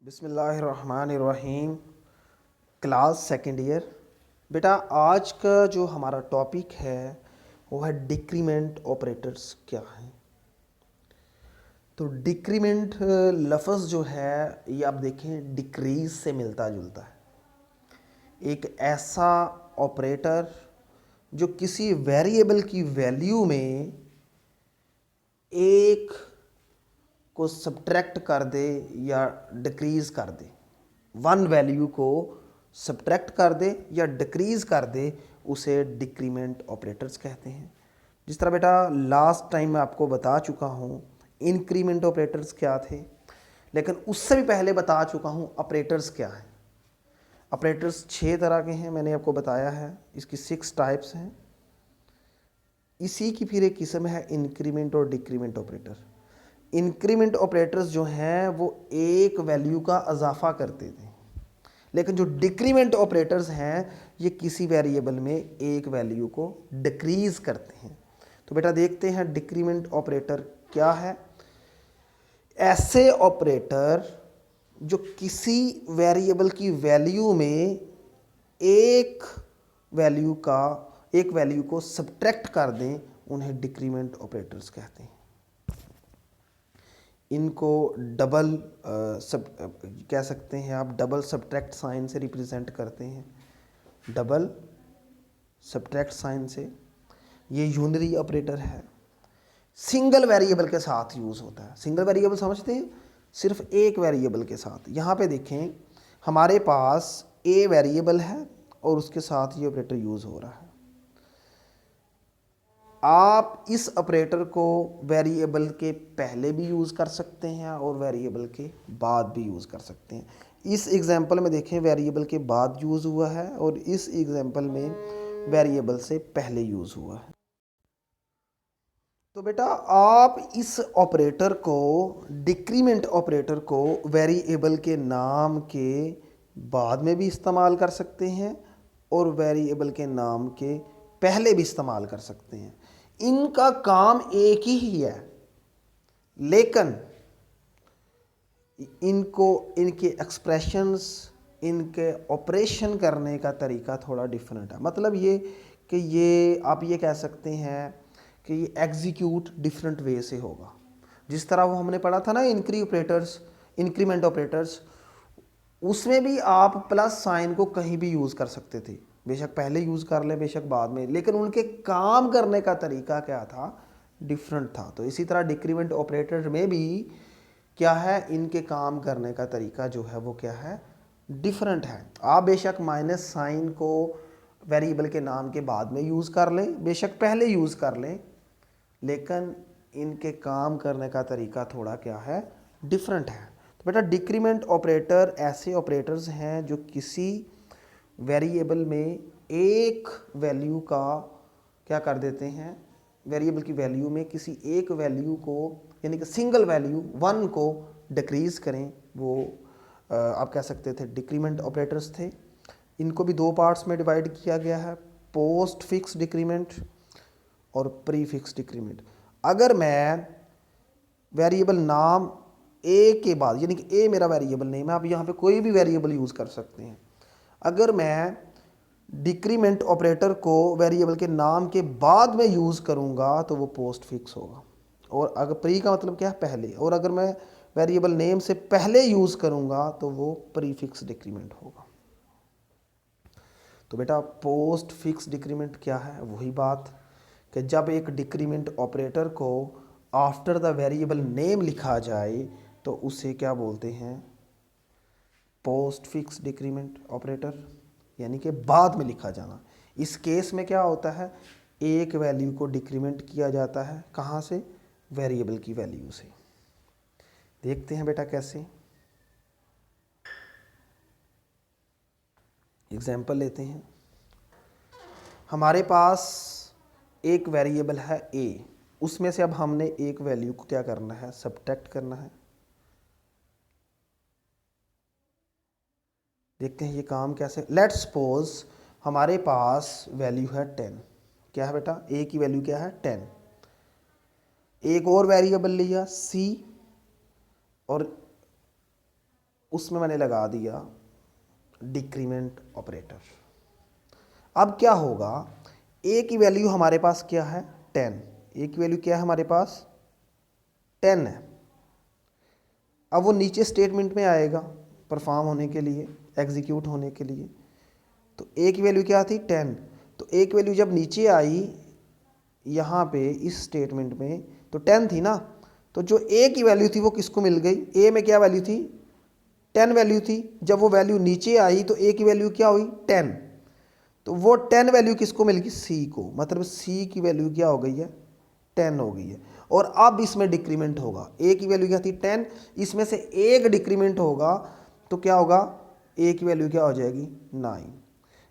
बिस्मिल्लाहिर्रहमानिर्रहीम। Class second year. बेटा आज का जो हमारा टॉपिक है वो है डिक्रीमेंट ऑपरेटर्स क्या हैं। तो डिक्रीमेंट लफ्ज़ जो है ये आप देखें डिक्रीज से मिलता जुलता है। एक ऐसा ऑपरेटर जो किसी वेरिएबल की वैल्यू में एक को सब्ट्रैक्ट कर दे या डिक्रीज कर दे, वन वैल्यू को सब्ट्रैक्ट कर दे या डिक्रीज कर दे, उसे डिक्रीमेंट ऑपरेटर्स कहते हैं। जिस तरह बेटा लास्ट टाइम मैं आपको बता चुका हूँ इंक्रीमेंट ऑपरेटर्स क्या थे, लेकिन उससे भी पहले बता चुका हूँ ऑपरेटर्स क्या हैं। ऑपरेटर्स 6 तरह के हैं, मैंने आपको बताया है, इसकी 6 टाइप्स हैं। इसी की फिर एक किस्म है इंक्रीमेंट और डिक्रीमेंट ऑपरेटर। इंक्रीमेंट ऑपरेटर्स जो हैं वो एक वैल्यू का इजाफा करते थे, लेकिन जो डिक्रीमेंट ऑपरेटर्स हैं ये किसी वेरिएबल में एक वैल्यू को डिक्रीज करते हैं। तो बेटा देखते हैं डिक्रीमेंट ऑपरेटर क्या है। ऐसे ऑपरेटर जो किसी वेरिएबल की वैल्यू में एक वैल्यू को सब्ट्रैक्ट कर दें, उन्हें डिक्रीमेंट ऑपरेटर्स कहते हैं। इनको डबल कह सकते हैं आप, डबल सब्ट्रैक्ट साइन से रिप्रेजेंट करते हैं, डबल सब्ट्रैक्ट साइन से। ये यूनरी ऑपरेटर है, सिंगल वेरिएबल के साथ यूज़ होता है। सिंगल वेरिएबल समझते हैं, सिर्फ एक वेरिएबल के साथ। यहाँ पे देखें हमारे पास ए वेरिएबल है और उसके साथ ये ऑपरेटर यूज़ हो रहा है। आप इस ऑपरेटर को वेरिएबल के पहले भी यूज़ कर सकते हैं और वेरिएबल के बाद भी यूज़ कर सकते हैं। इस एग्जांपल में देखें वेरिएबल के बाद यूज़ हुआ है और इस एग्जांपल में वेरिएबल से पहले यूज़ हुआ है। तो बेटा आप इस ऑपरेटर को, डिक्रीमेंट ऑपरेटर को, वेरिएबल के नाम के बाद में भी इस्तेमाल कर सकते हैं और वेरिएबल के नाम के पहले भी इस्तेमाल कर सकते हैं। इनका काम एक ही है, लेकिन इनके एक्सप्रेशंस, इनके ऑपरेशन करने का तरीका थोड़ा डिफरेंट है। मतलब ये कि ये आप ये कह सकते हैं कि ये एग्जीक्यूट डिफरेंट वे से होगा। जिस तरह वो हमने पढ़ा था ना इंक्रीमेंट ऑपरेटर्स, उसमें भी आप प्लस साइन को कहीं भी यूज़ कर सकते थे, बेशक पहले यूज़ कर लें बेशक बाद में, लेकिन उनके काम करने का तरीका क्या था, डिफरेंट था। तो इसी तरह डिक्रीमेंट ऑपरेटर में भी क्या है, इनके काम करने का तरीका जो है वो क्या है, डिफरेंट है। आप बेशक माइनस साइन को वेरिएबल के नाम के बाद में यूज़ कर लें, बेशक पहले यूज़ कर लें, लेकिन इनके काम करने का तरीका थोड़ा क्या है, डिफरेंट है। तो बेटा डिक्रीमेंट ऑपरेटर ऐसे ऑपरेटर्स हैं जो किसी वेरिएबल में एक वैल्यू का क्या कर देते हैं, वेरिएबल की वैल्यू में किसी एक वैल्यू को, यानी कि सिंगल वैल्यू वन को डिक्रीज करें, वो आप कह सकते थे डिक्रीमेंट ऑपरेटर्स थे। इनको भी 2 पार्ट्स में डिवाइड किया गया है, पोस्ट फिक्स डिक्रीमेंट और प्री फिक्स डिक्रीमेंट। अगर मैं वेरिएबल नाम ए के बाद, यानी कि ए मेरा वेरिएबल नेम है, आप यहाँ पे कोई भी वेरिएबल यूज़ कर सकते हैं। अगर मैं डिक्रीमेंट ऑपरेटर को वेरिएबल के नाम के बाद में यूज़ करूँगा तो वो पोस्ट फिक्स होगा, और अगर प्री का मतलब क्या है, पहले, और अगर मैं वेरिएबल नेम से पहले यूज़ करूँगा तो वो प्री फिक्स डिक्रीमेंट होगा। तो बेटा पोस्ट फिक्स डिक्रीमेंट क्या है, वही बात कि जब एक डिक्रीमेंट ऑपरेटर को आफ्टर द वेरिएबल नेम लिखा जाए तो उसे क्या बोलते हैं, पोस्ट फिक्स डिक्रीमेंट ऑपरेटर, यानी कि बाद में लिखा जाना। इस केस में क्या होता है, एक वैल्यू को डिक्रीमेंट किया जाता है, कहाँ से, वेरिएबल की वैल्यू से। देखते हैं बेटा कैसे, एग्जाम्पल लेते हैं। हमारे पास एक वेरिएबल है ए, उसमें से अब हमने एक वैल्यू को क्या करना है, सब्ट्रैक्ट करना है। देखते हैं ये काम कैसे। लेट्स सपोज हमारे पास वैल्यू है 10। क्या है बेटा, ए की वैल्यू क्या है, 10। एक और वेरिएबल लिया सी, और उसमें मैंने लगा दिया डिक्रीमेंट ऑपरेटर। अब क्या होगा, ए की वैल्यू हमारे पास क्या है 10, ए की वैल्यू क्या है हमारे पास 10 है। अब वो नीचे स्टेटमेंट में आएगा परफॉर्म होने के लिए, एग्जीक्यूट होने के लिए। तो ए की वैल्यू क्या थी 10, तो ए की वैल्यू जब नीचे आई यहाँ पे इस स्टेटमेंट में तो 10 थी ना, तो जो ए की वैल्यू थी वो किसको मिल गई, ए में क्या वैल्यू थी 10 वैल्यू थी। जब वो वैल्यू नीचे आई तो ए की वैल्यू क्या हुई 10, तो वो 10 वैल्यू किसको मिल गई सी को, मतलब सी की वैल्यू क्या हो गई है 10 हो गई है। और अब इसमें डिक्रीमेंट होगा, ए की वैल्यू क्या थी 10, इसमें से एक डिक्रीमेंट होगा तो क्या होगा, ए की वैल्यू क्या हो जाएगी 9।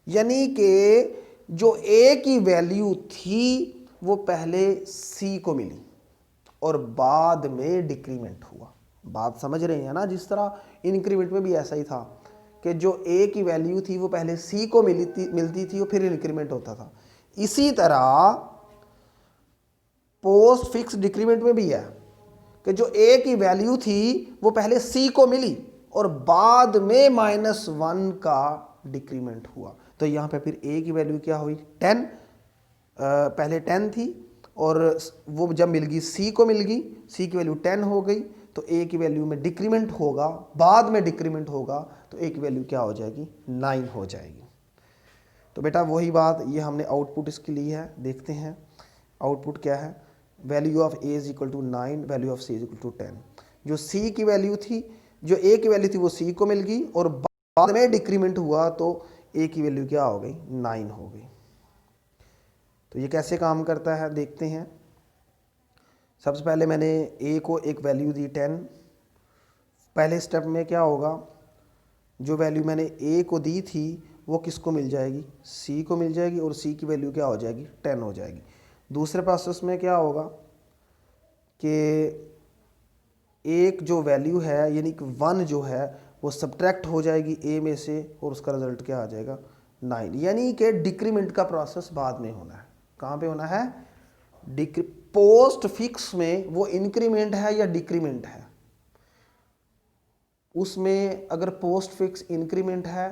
यानी कि जो ए की वैल्यू थी वो पहले सी को मिली और बाद में डिक्रीमेंट हुआ। बात समझ रहे हैं ना, जिस तरह इंक्रीमेंट में भी ऐसा ही था कि जो ए की वैल्यू थी वो पहले सी को मिलती थी और फिर इंक्रीमेंट होता था। इसी तरह पोस्ट फिक्स डिक्रीमेंट में भी है कि जो ए की वैल्यू थी वो पहले सी को मिली और बाद में -1 का डिक्रीमेंट हुआ। तो यहाँ पे फिर ए की वैल्यू क्या हुई 10, पहले 10 थी और वो जब मिल गई सी को मिल गई, सी की वैल्यू 10 हो गई, तो ए की वैल्यू में डिक्रीमेंट होगा, बाद में डिक्रीमेंट होगा तो ए की वैल्यू क्या हो जाएगी 9 हो जाएगी। तो बेटा वही बात, ये हमने आउटपुट इसके लिए है, देखते हैं आउटपुट क्या है। Value of a is equal to 9, value of c is equal to 10। जो सी की वैल्यू थी, जो ए की वैल्यू थी वो सी को मिल गई और बाद में डिक्रीमेंट हुआ तो ए की वैल्यू क्या हो गई 9 हो गई। तो ये कैसे काम करता है देखते हैं। सबसे पहले मैंने ए को एक वैल्यू दी 10, पहले स्टेप में क्या होगा, जो वैल्यू मैंने ए को दी थी वो किसको मिल जाएगी सी को मिल जाएगी और सी की वैल्यू क्या हो जाएगी 10 हो जाएगी। दूसरे प्रोसेस में क्या होगा कि एक जो वैल्यू है यानी कि 1 जो है वो सब्ट्रैक्ट हो जाएगी ए में से और उसका रिजल्ट क्या आ जाएगा 9। यानी कि डिक्रीमेंट का प्रोसेस बाद में होना है। कहाँ पे होना है, पोस्ट फिक्स में वो इंक्रीमेंट है या डिक्रीमेंट है, उसमें अगर पोस्ट फिक्स इंक्रीमेंट है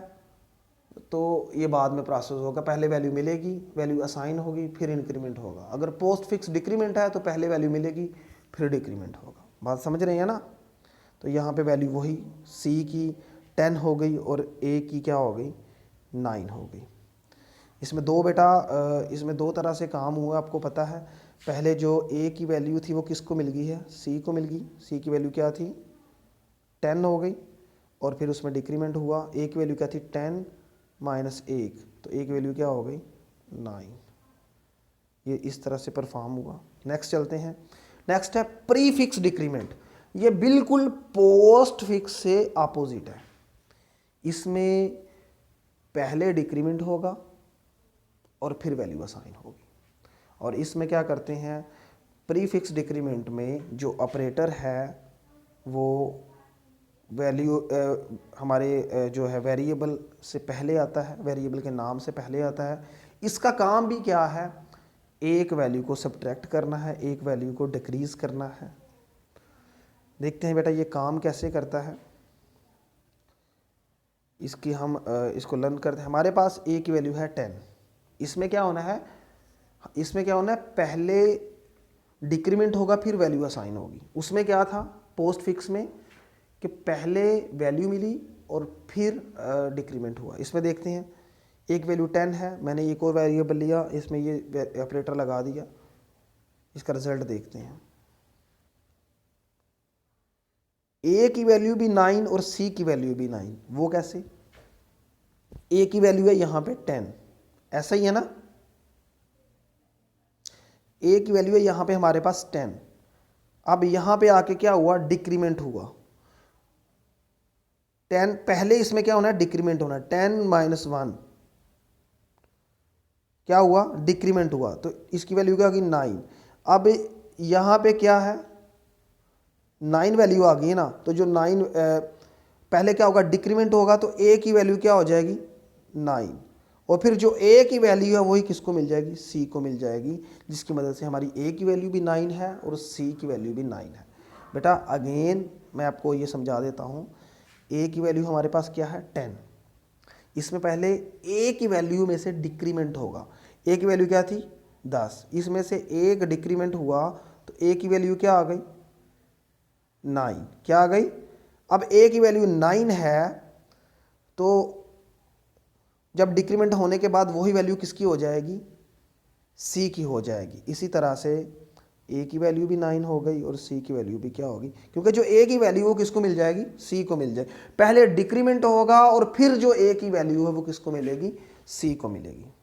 तो ये बाद में प्रोसेस होगा, पहले वैल्यू मिलेगी, वैल्यू असाइन होगी, फिर इंक्रीमेंट होगा। अगर पोस्ट फिक्स डिक्रीमेंट है तो पहले वैल्यू मिलेगी फिर डिक्रीमेंट होगा। बात समझ रहे हैं ना। तो यहाँ पे वैल्यू वही सी की 10 हो गई और ए की क्या हो गई 9 हो गई। इसमें इसमें दो तरह से काम हुआ, आपको पता है। पहले जो ए की वैल्यू थी वो किसको मिल गई है सी को मिल गई, सी की वैल्यू क्या थी 10 हो गई और फिर उसमें डिक्रीमेंट हुआ, ए की वैल्यू क्या थी 10 -1, तो ए की वैल्यू क्या हो गई 9। ये इस तरह से परफॉर्म हुआ। नेक्स्ट चलते हैं। नेक्स्ट है प्री फिक्स डिक्रीमेंट। ये बिल्कुल पोस्ट फिक्स से अपोजिट है। इसमें पहले डिक्रीमेंट होगा और फिर वैल्यू असाइन होगी। और इसमें क्या करते हैं, प्री फिक्स डिक्रीमेंट में जो ऑपरेटर है वो वैल्यू हमारे जो है वेरिएबल से पहले आता है, वेरिएबल के नाम से पहले आता है। इसका काम भी क्या है, एक वैल्यू को सब्ट्रैक्ट करना है, एक वैल्यू को डिक्रीज करना है। देखते हैं बेटा ये काम कैसे करता है। इसकी हम इसको लर्न करते हैं। हमारे पास ए की वैल्यू है 10, इसमें क्या होना है, इसमें क्या होना है, पहले डिक्रीमेंट होगा फिर वैल्यू असाइन होगी। उसमें क्या था पोस्ट फिक्स में कि पहले वैल्यू मिली और फिर डिक्रीमेंट हुआ। इसमें देखते हैं एक वैल्यू 10 है, मैंने एक और वेरिएबल लिया, इसमें ये ऑपरेटर लगा दिया, इसका रिजल्ट देखते हैं। ए की वैल्यू भी 9 और सी की वैल्यू भी 9। वो कैसे, ए की वैल्यू है यहाँ पे 10, ऐसा ही है ना, ए की वैल्यू है यहाँ पे हमारे पास 10। अब यहाँ पे आके क्या हुआ, डिक्रीमेंट हुआ 10, पहले इसमें क्या होना है डिक्रीमेंट होना है, 10 -1 क्या हुआ डिक्रीमेंट हुआ, तो इसकी वैल्यू क्या होगी 9। अब यहाँ पे क्या है 9 वैल्यू आ गई ना, तो जो 9 पहले क्या होगा डिक्रीमेंट होगा तो ए की वैल्यू क्या हो जाएगी 9 और फिर जो ए की वैल्यू है वही किसको मिल जाएगी सी को मिल जाएगी, जिसकी मदद से हमारी ए की वैल्यू भी 9 है और सी की वैल्यू भी 9 है। बेटा अगेन मैं आपको ये समझा देता हूँ ए की वैल्यू हमारे पास क्या है 10। इसमें पहले ए की वैल्यू में से डिक्रीमेंट होगा। ए की वैल्यू क्या थी 10, इसमें से एक डिक्रीमेंट हुआ तो ए की वैल्यू क्या आ गई 9। क्या आ गई? अब ए की वैल्यू 9 है तो जब डिक्रीमेंट होने के बाद वही वैल्यू किसकी हो जाएगी? सी की हो जाएगी। इसी तरह से ए की वैल्यू भी 9 हो गई और सी की वैल्यू भी क्या होगी, क्योंकि जो ए की वैल्यू वो किसको मिल जाएगी? सी को मिल जाएगी। पहले डिक्रीमेंट होगा और फिर जो ए की वैल्यू है वो किसको मिलेगी? सी को मिलेगी।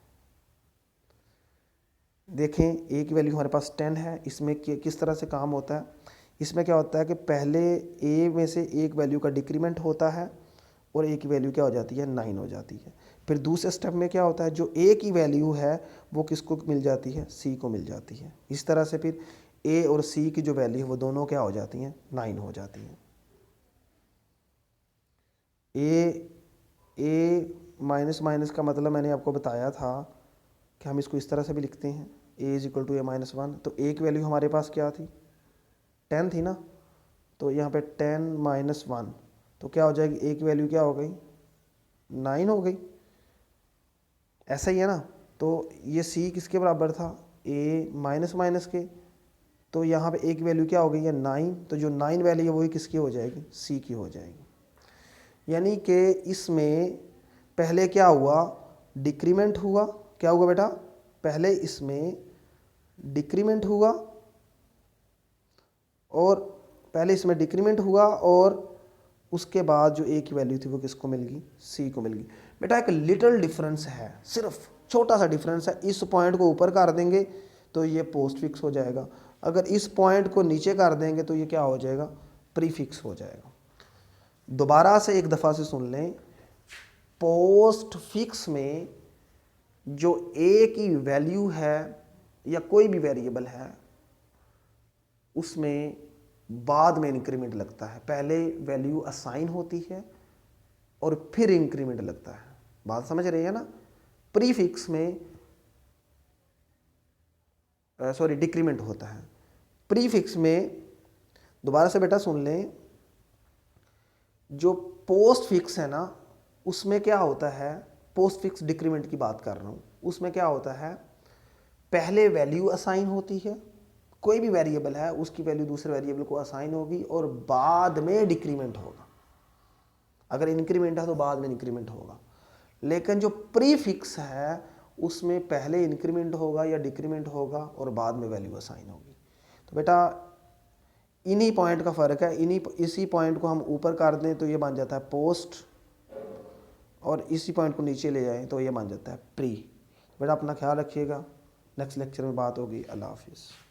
देखें ए की वैल्यू हमारे पास 10 है। इसमें किस तरह से काम होता है? इसमें क्या होता है कि पहले ए में से एक वैल्यू का डिक्रीमेंट होता है और ए की वैल्यू क्या हो जाती है? 9 हो जाती है। फिर दूसरे स्टेप में क्या होता है, जो ए की वैल्यू है वो किसको मिल जाती है? सी को मिल जाती है। इस तरह से फिर ए और सी की जो वैल्यू है वो दोनों क्या हो जाती हैं? 9 हो जाती हैं। ए माइनस माइनस का मतलब मैंने आपको बताया था कि हम इसको इस तरह से भी लिखते हैं, A is equal to A minus 1। तो ए की वैल्यू हमारे पास क्या थी? 10 थी ना, तो यहाँ पे 10 माइनस 1 तो क्या हो जाएगी? ए की वैल्यू क्या हो गई? 9 हो गई। ऐसा ही है ना। तो ये सी किसके बराबर था? ए माइनस माइनस के। तो यहाँ पे ए की वैल्यू क्या हो गई है? 9। तो जो 9 वैल्यू है वही किसकी हो जाएगी? सी की हो जाएगी। यानी कि इसमें पहले क्या हुआ? डिक्रीमेंट हुआ। क्या हुआ बेटा? पहले इसमें डिक्रीमेंट हुआ और उसके बाद जो ए की वैल्यू थी वो किसको मिल गई? सी को मिल गई। बेटा एक लिटिल डिफरेंस है, सिर्फ छोटा सा डिफरेंस है। इस पॉइंट को ऊपर कर देंगे तो ये पोस्ट फिक्स हो जाएगा, अगर इस पॉइंट को नीचे कर देंगे तो ये क्या हो जाएगा? प्रीफिक्स हो जाएगा। दोबारा से एक दफ़ा से सुन लें, पोस्ट फिक्स में जो ए की वैल्यू है या कोई भी वेरिएबल है उसमें बाद में इंक्रीमेंट लगता है। पहले वैल्यू असाइन होती है और फिर इंक्रीमेंट लगता है। बात समझ रही है ना? प्रीफिक्स में डिक्रीमेंट होता है। प्रीफिक्स में दोबारा से बेटा सुन लें, जो पोस्ट फिक्स है ना उसमें क्या होता है? पोस्ट फिक्स डिक्रीमेंट की बात कर रहा हूं। उसमें क्या होता है? पहले वैल्यू असाइन होती है, कोई भी वेरिएबल है उसकी वैल्यू दूसरे वेरिएबल को असाइन होगी और बाद में डिक्रीमेंट होगा। अगर इंक्रीमेंट है तो बाद में इंक्रीमेंट होगा। लेकिन जो प्रीफिक्स है उसमें पहले इंक्रीमेंट होगा या डिक्रीमेंट होगा और बाद में वैल्यू असाइन होगी। तो बेटा इन्हीं पॉइंट का फ़र्क है। इसी पॉइंट को हम ऊपर कर दें तो ये बन जाता है पोस्ट, और इसी पॉइंट को नीचे ले जाएं तो ये बन जाता है प्री। बेटा अपना ख्याल रखिएगा, नेक्स्ट लेक्चर में बात होगी। अल्लाह हाफिज़।